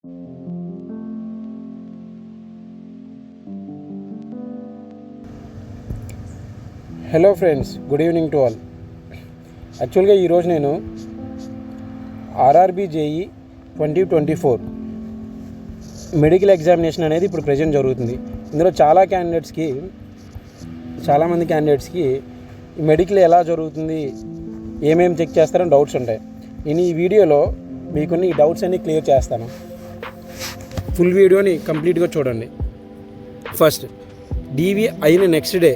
Hello friends, good evening to all. యాక్చువల్గా ఈరోజు నేను ఆర్ఆర్బీ జేఈ 2024 మెడికల్ ఎగ్జామినేషన్ అనేది ఇప్పుడు ప్రజెంట్ జరుగుతుంది. ఇందులో చాలామంది క్యాండిడేట్స్కి మెడికల్ ఎలా జరుగుతుంది, ఏమేమి చెక్ చేస్తారని డౌట్స్ ఉంటాయి. నేను ఈ వీడియోలో మీకున్న ఈ డౌట్స్ అన్నీ క్లియర్ చేస్తాను. ఫుల్ వీడియోని కంప్లీట్గా చూడండి. ఫస్ట్, డీవీ అయిన నెక్స్ట్ డే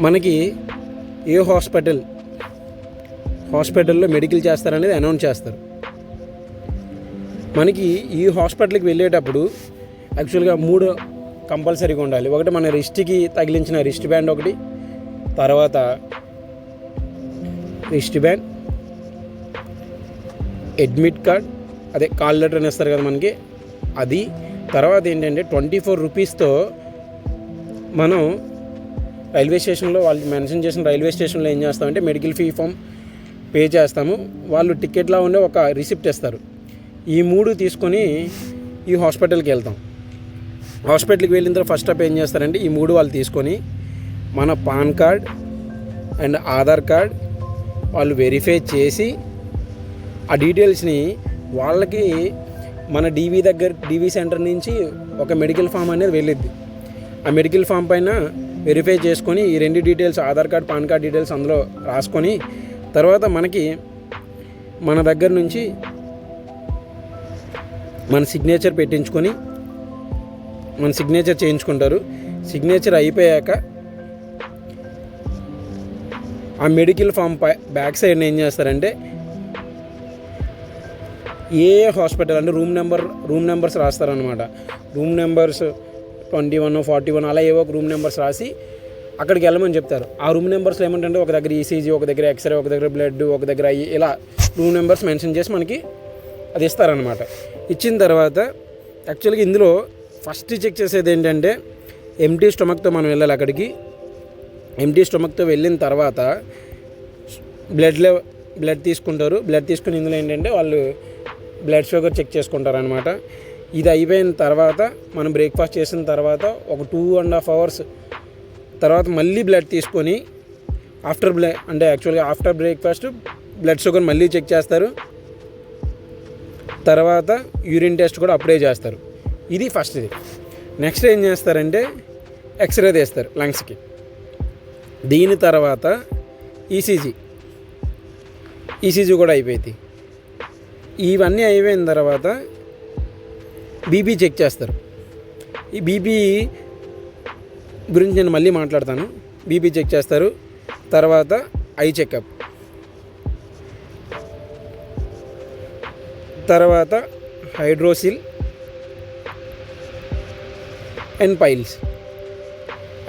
మనకి ఏ హాస్పిటల్లో మెడికల్ చేస్తారనేది అనౌన్స్ చేస్తారు. మనకి ఈ హాస్పిటల్కి వెళ్ళేటప్పుడు యాక్చువల్గా 3 కంపల్సరీగా ఉండాలి. ఒకటి మన రిస్ట్కి తగిలించిన రిస్ట్ బ్యాండ్, ఒకటి తర్వాత రిస్ట్ బ్యాండ్, అడ్మిట్ కార్డ్, అదే కాల్ లెటర్ అని ఇస్తారు కదా మనకి, అది. తర్వాత ఏంటంటే 24 రూపీస్తో మనం రైల్వే స్టేషన్లో వాళ్ళు మెన్షన్ చేసిన రైల్వే స్టేషన్లో ఏం చేస్తామంటే మెడికల్ ఫీ ఫామ్ పే చేస్తాము. వాళ్ళు టికెట్లా ఉండే ఒక రిసిప్ట్ ఇస్తారు. ఈ 3 తీసుకొని ఈ హాస్పిటల్కి వెళ్తాం. హాస్పిటల్కి వెళ్ళిన తర్వాత ఫస్ట్ స్టెప్ ఏం చేస్తారంటే ఈ 3 వాళ్ళు తీసుకొని మన pan card and Aadhaar card వాళ్ళు వెరిఫై చేసి ఆ డీటెయిల్స్ని వాళ్ళకి మన డీవీ సెంటర్ నుంచి ఒక మెడికల్ ఫామ్ అనేది వెళ్ళిద్ది. ఆ మెడికల్ ఫామ్ పైన వెరిఫై చేసుకొని ఈ 2 details, Aadhaar card, pan card details అందులో రాసుకొని తర్వాత మన దగ్గర నుంచి మన సిగ్నేచర్ పెట్టించుకొని మన సిగ్నేచర్ చేయించుకుంటారు. సిగ్నేచర్ అయిపోయాక ఆ మెడికల్ ఫామ్ బ్యాక్ సైడ్ని ఏం చేస్తారంటే ఏ హాస్పిటల్ అంటే రూమ్ నెంబర్స్ రాస్తారనమాట. రూమ్ నెంబర్స్ 21, 41 అలా ఏవో ఒక రూమ్ నెంబర్స్ రాసి అక్కడికి వెళ్ళమని చెప్తారు. ఆ రూమ్ నెంబర్స్లో ఏమంటే ఒక దగ్గర ఈసీజీ, ఒక దగ్గర ఎక్స్రే, ఒక దగ్గర బ్లడ్, ఒక దగ్గర ఇలా రూమ్ నెంబర్స్ మెన్షన్ చేసి మనకి అది ఇస్తారనమాట. ఇచ్చిన తర్వాత యాక్చువల్గా ఇందులో ఫస్ట్ చెక్ చేసేది ఏంటంటే ఎంటీ స్టొమక్తో మనం వెళ్ళాలి అక్కడికి. ఎంటీ స్టొమక్తో వెళ్ళిన తర్వాత బ్లడ్ తీసుకుంటారు. బ్లడ్ తీసుకుని ఇందులో ఏంటంటే వాళ్ళు బ్లడ్ షుగర్ చెక్ చేసుకుంటారనమాట. ఇది అయిపోయిన తర్వాత మనం బ్రేక్ఫాస్ట్ చేసిన తర్వాత ఒక 2.5 hours తర్వాత మళ్ళీ బ్లడ్ తీసుకొని ఆఫ్టర్ బ్రేక్ఫాస్ట్ బ్లడ్ షుగర్ మళ్ళీ చెక్ చేస్తారు. తర్వాత యూరిన్ టెస్ట్ కూడా అప్లై చేస్తారు. ఇది ఫస్ట్ది. నెక్స్ట్ ఏం చేస్తారంటే ఎక్స్రే తీస్తారు లంగ్స్కి. దీని తర్వాత ఈసీజీ కూడా అయిపోయింది. ఇవన్నీ అయిపోయిన తర్వాత బీపీ చెక్ చేస్తారు. ఈ బీపీ గురించి నేను మళ్ళీ మాట్లాడతాను. బీపీ చెక్ చేస్తారు. తర్వాత ఐ చెకప్, తర్వాత hydrocele and piles.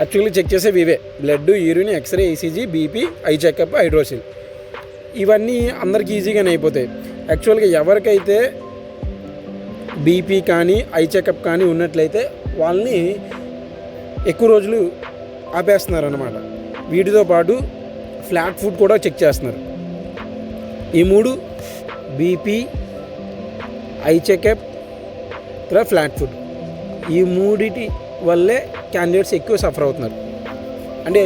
Actually check చేసేవి ఇవే: blood, urine, x ray, ECG, BP, eye checkup, hydrocele. ఇవన్నీ అందరికీ ఈజీగానే అయిపోతాయి. యాక్చువల్గా ఎవరికైతే బీపీ కానీ ఐ చెకప్ కానీ ఉన్నట్లయితే వాళ్ళని ఎక్కువ రోజులు ఆపేస్తున్నారు అన్నమాట. వీటితో పాటు ఫ్లాట్ ఫుడ్ కూడా చెక్ చేస్తున్నారు. ఈ 3 బీపీ, ఐ చెకప్, తర్వాత ఫ్లాట్ ఫుడ్, ఈ 3 వల్లే క్యాండిడేట్స్ ఎక్కువ సఫర్ అవుతున్నారు. అంటే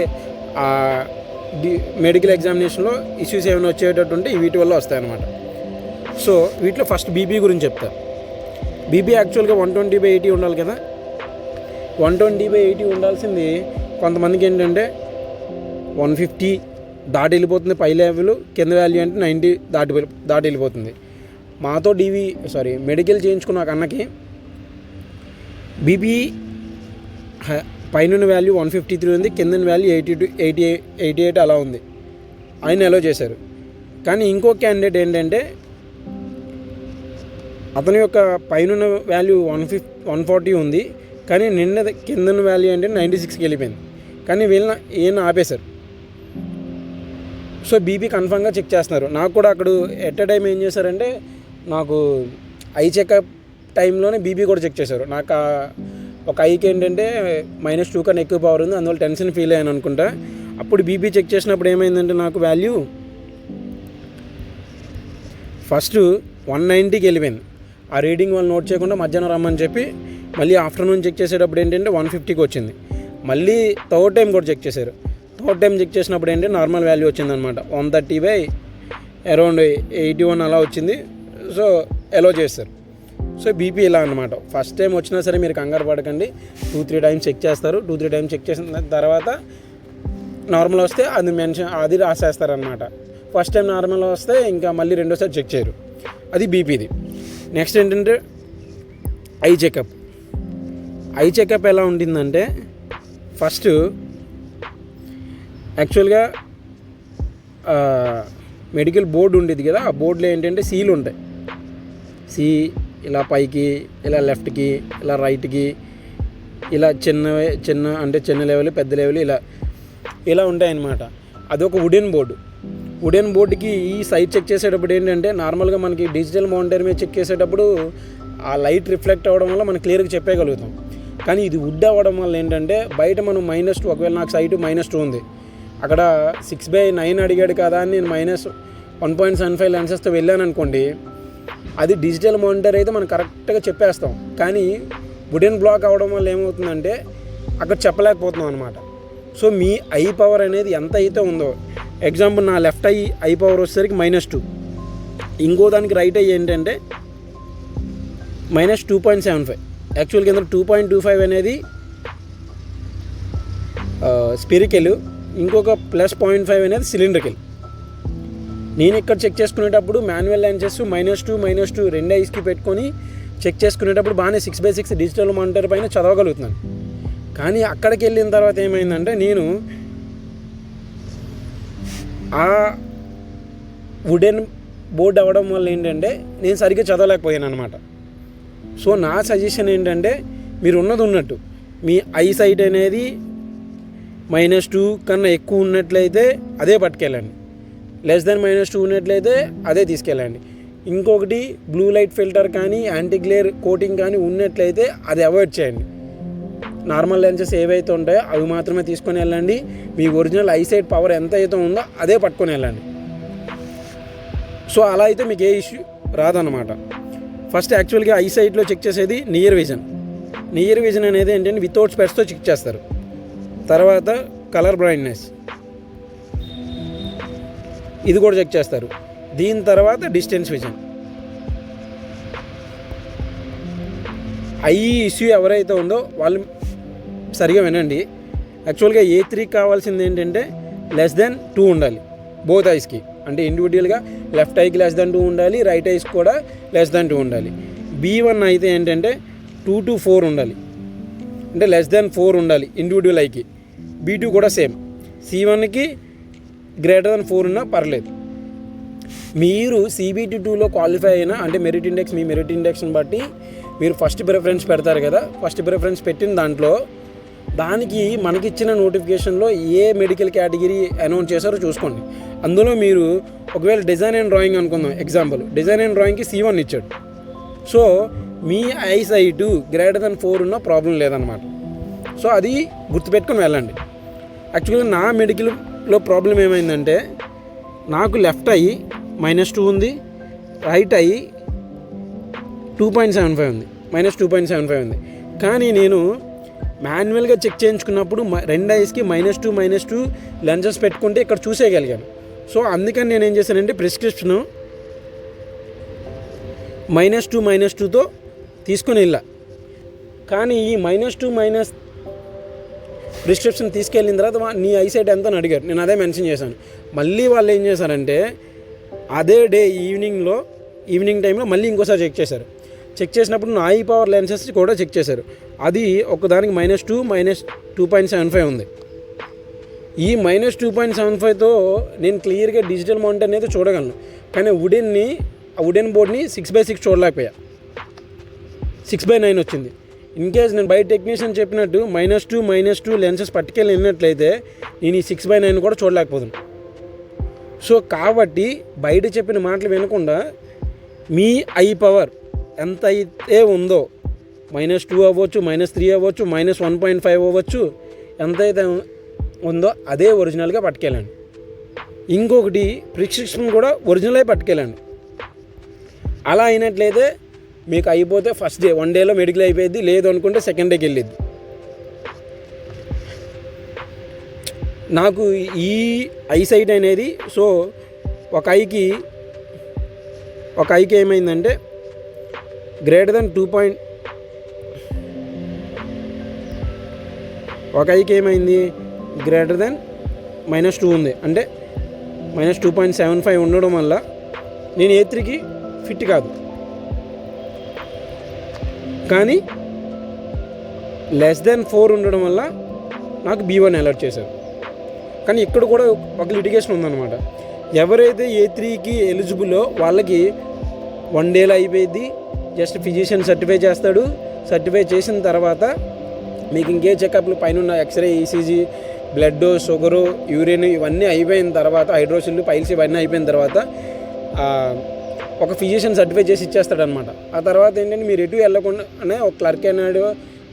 మెడికల్ ఎగ్జామినేషన్లో ఇష్యూస్ ఏమైనా వచ్చేటట్టు ఉంటే వీటి వల్ల వస్తాయన్నమాట. సో వీటిలో ఫస్ట్ బీపీ గురించి చెప్తారు. బీపీ యాక్చువల్గా 120/80 ఉండాలి కదా. 120/80 ఉండాల్సింది కొంతమందికి ఏంటంటే 150 దాటి వెళ్ళిపోతుంది పై లెవెల్, కింద వాల్యూ అంటే 90 దాటి వెళ్ళిపోతుంది. మాతో మెడికల్ చేయించుకున్న ఒక అన్నకి బీపీ పైన వాల్యూ 153 ఉంది, కింద వాల్యూ 88 అలా ఉంది. ఆయన అలో చేశారు. కానీ ఇంకో క్యాండిడేట్ ఏంటంటే అతని యొక్క పైన వాల్యూ 140 ఉంది, కానీ కింద వాల్యూ అంటే 96కి వెళ్ళిపోయింది. కానీ ఈయన ఆపేశారు. సో బీపీ కన్ఫామ్గా చెక్ చేస్తున్నారు. నాకు కూడా అక్కడ ఎట్ టైం ఏం చేశారంటే నాకు ఐ చెకప్ టైంలోనే బీపీ కూడా చెక్ చేశారు. నాకు ఒక ఐకి ఏంటంటే -2 కన్నా ఎక్కువ పవర్ ఉంది, అందువల్ల టెన్షన్ ఫీల్ అయ్యాను అనుకుంటా. అప్పుడు బీపీ చెక్ చేసినప్పుడు ఏమైందంటే నాకు వాల్యూ ఫస్ట్ 190కి వెళ్ళిపోయింది. ఆ రీడింగ్ వాళ్ళు నోట్ చేయకుండా మధ్యాహ్నం రమ్మని చెప్పి మళ్ళీ ఆఫ్టర్నూన్ చెక్ చేసేటప్పుడు ఏంటంటే 150కి వచ్చింది. మళ్ళీ థర్డ్ టైం కూడా చెక్ చేశారు. థర్డ్ టైం చెక్ చేసినప్పుడు ఏంటంటే నార్మల్ వాల్యూ వచ్చిందనమాట. 130/అరౌండ్ 81 అలా వచ్చింది. సో ఎలో చేస్తారు. సో బీపీ ఇలా అనమాట. ఫస్ట్ టైం వచ్చినా సరే మీరు కంగారు పడకండి. 2-3 టైమ్స్ చెక్ చేస్తారు. 2-3 టైమ్స్ చెక్ చేసిన తర్వాత నార్మల్ వస్తే అది రాసేస్తారనమాట. ఫస్ట్ టైం నార్మల్ వస్తే ఇంకా మళ్ళీ రెండోసారి చెక్ చేయరు. అది బీపీది. నెక్స్ట్ ఏంటంటే ఐ చెకప్. ఐ చెకప్ ఎలా ఉంటుందంటే ఫస్ట్ యాక్చువల్గా మెడికల్ బోర్డు ఉండేది కదా, ఆ బోర్డులో ఏంటంటే సీలు ఉంటాయి. ఇలా పైకి, ఇలా లెఫ్ట్కి, ఇలా రైట్కి, ఇలా చిన్న లెవెల్, పెద్ద లెవెల్, ఇలా ఉంటాయన్నమాట. అదొక వుడెన్ బోర్డు. వుడెన్ బోర్డుకి ఈ సైట్ చెక్ చేసేటప్పుడు ఏంటంటే నార్మల్గా మనకి డిజిటల్ మానిటర్ మీద చెక్ చేసేటప్పుడు ఆ లైట్ రిఫ్లెక్ట్ అవ్వడం వల్ల మనం క్లియర్గా చెప్పగలుగుతాం. కానీ ఇది వుడ్ అవ్వడం వల్ల ఏంటంటే బయట మనం -2, ఒకవేళ నాకు సైట్ -2 ఉంది, అక్కడ 6/9 అడిగాడు కదా అని నేను -1.75 లెన్సెస్తో వెళ్ళాను అనుకోండి, అది డిజిటల్ మానిటర్ అయితే మనం కరెక్ట్గా చెప్పేస్తాం. కానీ వుడెన్ బ్లాక్ అవ్వడం వల్ల ఏమవుతుందంటే అక్కడ చెప్పలేకపోతున్నాం అనమాట. సో మీ ఐ పవర్ అనేది ఎంత అయితే ఉందో, ఎగ్జాంపుల్ నా లెఫ్ట్ ఐ పవర్ వచ్చేసరికి -2, ఇంకో దానికి రైట్ ఐ ఏంటంటే -2.75. యాక్చువల్గా ఇందులో 2.25 అనేది స్పిరికెల్, ఇంకొక +0.5 అనేది సిలిండ్రికల్. నేను ఇక్కడ చెక్ చేసుకునేటప్పుడు మాన్యువల్ లెన్సెస్ -2 రెండు ఐస్కి పెట్టుకొని చెక్ చేసుకునేటప్పుడు బాగానే 6/6 డిజిటల్ మానిటర్ పైన చదవగలుగుతున్నాను. కానీ అక్కడికి వెళ్ళిన తర్వాత ఏమైందంటే నేను ఆ వుడెన్ బోర్డ్ అవ్వడం వల్ల ఏంటంటే నేను సరిగ్గా చదవలేకపోయాను అనమాట. సో నా సజెషన్ ఏంటంటే మీరు ఉన్నట్టు మీ ఐ సైట్ అనేది -2 కన్నా ఎక్కువ ఉన్నట్లయితే అదే పట్టుకెళ్ళండి. <-2 ఉన్నట్లయితే అదే తీసుకెళ్ళండి. ఇంకొకటి బ్లూ లైట్ ఫిల్టర్ కానీ యాంటీ గ్లేర్ కోటింగ్ కానీ ఉన్నట్లయితే అది అవాయిడ్ చేయండి. నార్మల్ లెన్సెస్ ఏవైతే ఉంటాయో అవి మాత్రమే తీసుకొని వెళ్ళండి. మీ ఒరిజినల్ ఐ సైట్ పవర్ ఎంత అయితే ఉందో అదే పట్టుకొని వెళ్ళండి. సో అలా అయితే మీకు ఏ ఇష్యూ రాదన్నమాట. ఫస్ట్ యాక్చువల్గా ఐ సైట్లో చెక్ చేసేది నియర్ విజన్. నియర్ విజన్ అనేది ఏంటంటే వితౌట్ స్పెట్స్తో చెక్ చేస్తారు. తర్వాత కలర్ బ్లైండ్నెస్, ఇది కూడా చెక్ చేస్తారు. దీని తర్వాత డిస్టెన్స్ విజన్. ఐ ఇష్యూ ఎవరైతే ఉందో వాళ్ళు సరిగా వినండి. యాక్చువల్గా A3 కావాల్సింది ఏంటంటే <-2 ఉండాలి బోత్ ఐస్కి. అంటే ఇండివిజువల్గా లెఫ్ట్ ఐకి <-2 ఉండాలి, రైట్ ఐస్ కూడా <-2 ఉండాలి. B1 అయితే ఏంటంటే 2 to 4 ఉండాలి, అంటే <-4 ఉండాలి ఇండివిజువల్ ఐకి. B2 కూడా సేమ్. C1కి <4 ఉన్నా పర్లేదు. మీరు CBT2లో క్వాలిఫై అయినా అంటే మీ మెరిట్ ఇండెక్స్ని బట్టి మీరు ఫస్ట్ ప్రిఫరెన్స్ పెడతారు కదా. ఫస్ట్ ప్రిఫరెన్స్ పెట్టిన దానికి మనకిచ్చిన నోటిఫికేషన్లో ఏ మెడికల్ కేటగిరీ అనౌన్స్ చేశారో చూసుకోండి. అందులో మీరు ఒకవేళ డిజైన్ అండ్ డ్రాయింగ్ అనుకుందాం, ఎగ్జాంపుల్ డిజైన్ అండ్ డ్రాయింగ్కి C1 ఇచ్చాడు. సో మీ ఐ సైట్ <-4 ఉన్న ప్రాబ్లం లేదనమాట. సో అది గుర్తుపెట్టుకొని వెళ్ళండి. యాక్చువల్గా నా మెడికల్లో ప్రాబ్లం ఏమైందంటే నాకు లెఫ్ట్ ఐ -2 ఉంది, రైట్ ఐ 2.75 ఉంది, -2.75 ఉంది. కానీ నేను మాన్యువల్గా చెక్ చేయించుకున్నప్పుడు రెండు ఐస్కి -2 లెన్సెస్ పెట్టుకుంటే ఇక్కడ చూసేయగలిగాను. సో అందుకని నేను ఏం చేశానంటే ప్రిస్క్రిప్షను -2తో తీసుకుని వెళ్ళా. కానీ ఈ -2 ప్రిస్క్రిప్షన్ తీసుకెళ్ళిన తర్వాత నీ ఐసైట్ ఎంత అని అడిగారు. నేను అదే మెన్షన్ చేశాను. మళ్ళీ వాళ్ళు ఏం చేశారంటే అదే డే ఈవినింగ్ టైంలో మళ్ళీ ఇంకోసారి చెక్ చేశారు. చెక్ చేసినప్పుడు నా ఐ పవర్ లెన్సెస్ కూడా చెక్ చేశారు. అది ఒకదానికి -2.75 ఉంది. ఈ -2.75తో నేను క్లియర్గా డిజిటల్ మానిటర్ అయితే చూడగలను. కానీ వుడెన్ బోర్డ్ని 6/6 చూడలేకపోయా, 6/9 వచ్చింది. ఇన్కేస్ నేను బయట టెక్నీషియన్ చెప్పినట్టు -2 లెన్సెస్ పట్టుకెళ్ళి వెళ్ళినట్లయితే నేను ఈ 6/9 కూడా చూడలేకపోతున్నాను. సో కాబట్టి బయట చెప్పిన మాటలు వినకుండా మీ ఐ పవర్ ఎంత అయితే ఉందో -2 అవ్వచ్చు, -3 అవ్వచ్చు, -1.5 అవ్వచ్చు, ఎంతైతే ఉందో అదే ఒరిజినల్గా పట్టుకెళ్ళండి. ఇంకొకటి ప్రిస్క్రిప్షన్ కూడా ఒరిజినల్ అయి పట్టుకెళ్ళండి. అలా అయినట్లయితే మీకు అయిపోతే ఫస్ట్ డే 1 డేలో మెడికల్ అయిపోయింది, లేదు అనుకుంటే సెకండ్ డేకి వెళ్ళిద్ది. నాకు ఈ ఐసైట్ అనేది సో ఒక ఐకి ఏమైందంటే గ్రేటర్ దెన్ 2. ఒక ఐకి ఏమైంది గ్రేటర్ దెన్ -2 ఉంది, అంటే -2.75 ఉండడం వల్ల నేను A3కి ఫిట్ కాదు. కానీ <4 ఉండడం వల్ల నాకు B1 అలర్ట్ చేశారు. కానీ ఇక్కడ కూడా ఒక లిటిగేషన్ ఉందన్నమాట. ఎవరైతే A3కి ఎలిజిబుల్లో వాళ్ళకి 1 డేలో అయిపోయింది, జస్ట్ ఫిజిషియన్ సర్టిఫై చేస్తాడు. సర్టిఫై చేసిన తర్వాత మీకు ఇంకే చెకప్లు పైన x ray, ECG, blood, sugar, urine ఇవన్నీ అయిపోయిన తర్వాత, హైడ్రోసిల్, పైల్స్ ఇవన్నీ అయిపోయిన తర్వాత ఒక ఫిజిషియన్ సర్టిఫై చేసి ఇచ్చేస్తాడనమాట. ఆ తర్వాత ఏంటంటే మీరు ఎటు వెళ్ళకుండానే ఒక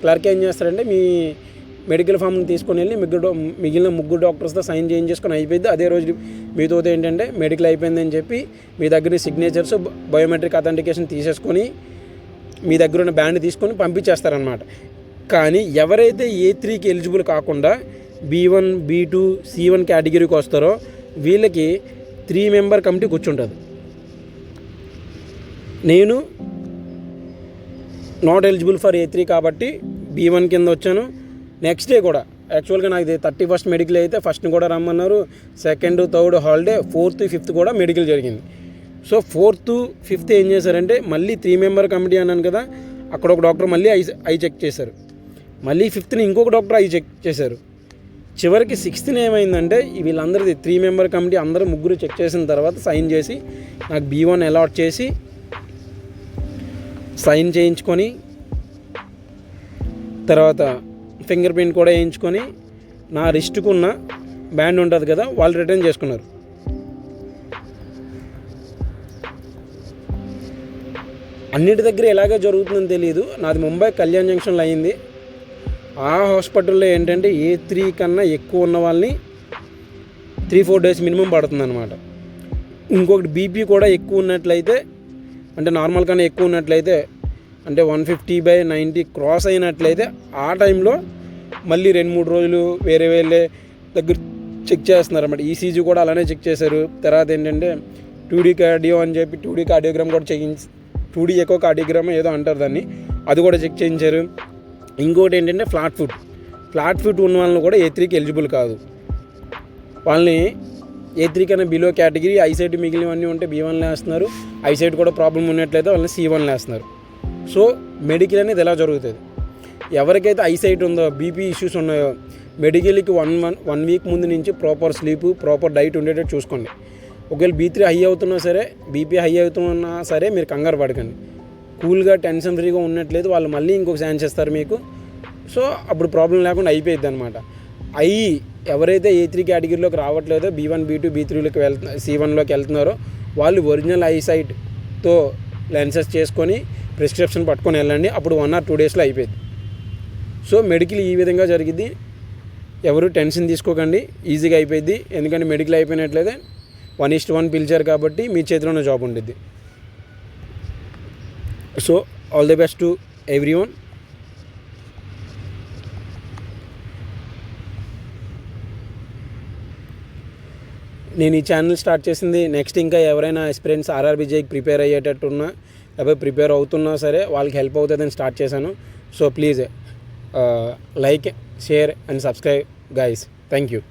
క్లర్క్ ఏం చేస్తాడంటే మీ మెడికల్ ఫామ్ని తీసుకొని వెళ్ళి మిగిలిన 3 డాక్టర్స్తో సైన్ చేసుకొని అయిపోయింది. అదే రోజు మీతో ఏంటంటే మెడికల్ అయిపోయిందని చెప్పి మీ దగ్గర సిగ్నేచర్స్, బయోమెట్రిక్ అథెంటికేషన్ తీసేసుకొని మీ దగ్గర ఉన్న బ్యాండ్ తీసుకొని పంపించేస్తారనమాట. కానీ ఎవరైతే A3కి ఎలిజిబుల్ కాకుండా B1, B2, C1 కేటగిరీకి వస్తారో వీళ్ళకి 3 మెంబర్ కమిటీ కూర్చుంటుంది. నేను నాట్ ఎలిజిబుల్ ఫర్ A3 కాబట్టి B1 కింద వచ్చాను. నెక్స్ట్ డే కూడా యాక్చువల్గా నాకు 31st మెడికల్ అయితే ఫస్ట్ని కూడా రమ్మన్నారు, 2nd, 3rd holiday, 4th, 5th కూడా మెడికల్ జరిగింది. సో 4th, 5th ఏం చేశారంటే మళ్ళీ 3 మెంబర్ కమిటీ అన్నాను కదా, అక్కడ ఒక డాక్టర్ మళ్ళీ ఐ చెక్ చేశారు. మళ్ళీ 5th ఇంకొక డాక్టర్ ఐ చెక్ చేశారు. చివరికి 6th ఏమైందంటే వీళ్ళందరిది 3 మెంబర్ కమిటీ అందరూ 3 చెక్ చేసిన తర్వాత సైన్ చేసి నాకు B1 అలాట్ చేసి సైన్ చేయించుకొని తర్వాత ఫింగర్ ప్రింట్ కూడా వేయించుకొని నా రిస్ట్కున్న బ్యాండ్ ఉంటుంది కదా వాళ్ళు రిటర్న్ చేసుకున్నారు. అన్నిటి దగ్గర ఎలాగే జరుగుతుందని తెలియదు. నాది ముంబై కళ్యాణ్ జంక్షన్లో అయింది. ఆ హాస్పిటల్లో ఏంటంటే A3 కన్నా ఎక్కువ ఉన్న వాళ్ళని 3-4 డేస్ మినిమం పడుతుందన్నమాట. ఇంకొకటి బీపీ కూడా ఎక్కువ ఉన్నట్లయితే, అంటే నార్మల్ కన్నా ఎక్కువ ఉన్నట్లయితే, అంటే 150/90 క్రాస్ అయినట్లయితే ఆ టైంలో మళ్ళీ 2-3 రోజులు వేరే దగ్గర చెక్ చేస్తున్నారు అన్నమాట. ECG కూడా అలానే చెక్ చేశారు. తర్వాత ఏంటంటే 2D కార్డియో అని చెప్పి 2D కార్డియోగ్రామ్ కూడా 2D ఎకో కార్డియోగ్రామ్ ఏదో అంటారు దాన్ని, అది కూడా చెక్ చేయించారు. ఇంకోటి ఏంటంటే ఫ్లాట్ ఫుట్ ఉన్న వాళ్ళని కూడా A3కి ఎలిజిబుల్ కాదు. వాళ్ళని A3 కన్నా బిలో కేటగిరీ, ఐసైట్ మిగిలినవన్నీ ఉంటే B1 వేస్తున్నారు. ఐసైట్ కూడా ప్రాబ్లం ఉన్నట్లయితే వాళ్ళని C1 వేస్తున్నారు. సో మెడికల్ అనేది ఎలా జరుగుతుంది, ఎవరికైతే ఐసైట్ ఉందో, బీపీ ఇష్యూస్ ఉన్నాయో, మెడికల్కి 1 వీక్ ముందు నుంచి ప్రాపర్ స్లీపు, ప్రాపర్ డైట్ ఉండేటట్టు చూసుకోండి. ఒకవేళ B3 హై అవుతున్నా సరే, బీపీ హై అవుతున్నా సరే మీరు కంగారు పడకండి. కూల్గా టెన్షన్ ఫ్రీగా ఉన్నట్లేదు వాళ్ళు మళ్ళీ ఇంకొక ఛాన్స్ ఇస్తారు మీకు. సో అప్పుడు ప్రాబ్లం లేకుండా అయిపోయింది అనమాట. ఎవరైతే A3 కేటగిరీలోకి రావట్లేదో, B1, B2, B3లోకి C1లోకి వెళ్తున్నారో వాళ్ళు ఒరిజినల్ ఐసైట్తో లెన్సెస్ చేసుకొని ప్రిస్క్రిప్షన్ పట్టుకొని వెళ్ళండి. అప్పుడు 1 or 2 డేస్లో అయిపోయింది. సో మెడికల్ ఈ విధంగా జరిగింది. ఎవరు టెన్షన్ తీసుకోకండి, ఈజీగా అయిపోయింది. ఎందుకంటే మెడికల్ అయిపోయినట్లయితే 1:1 పిలిచారు కాబట్టి మీ చేతిలోనే జాబ్ ఉండిద్ది. So all the best to everyone. నేను ఈ ఛానల్ స్టార్ట్ చేసింది నెక్స్ట్ ఇంకా ఎవరైనా ఆస్పిరెంట్స్ RRBJకి ప్రిపేర్ అయ్యేటట్టున్నా లేకపోతే ప్రిపేర్ అవుతున్నా సరే వాళ్ళకి హెల్ప్ అవుతుందని స్టార్ట్ చేశాను. So please like, share and subscribe guys. Thank you.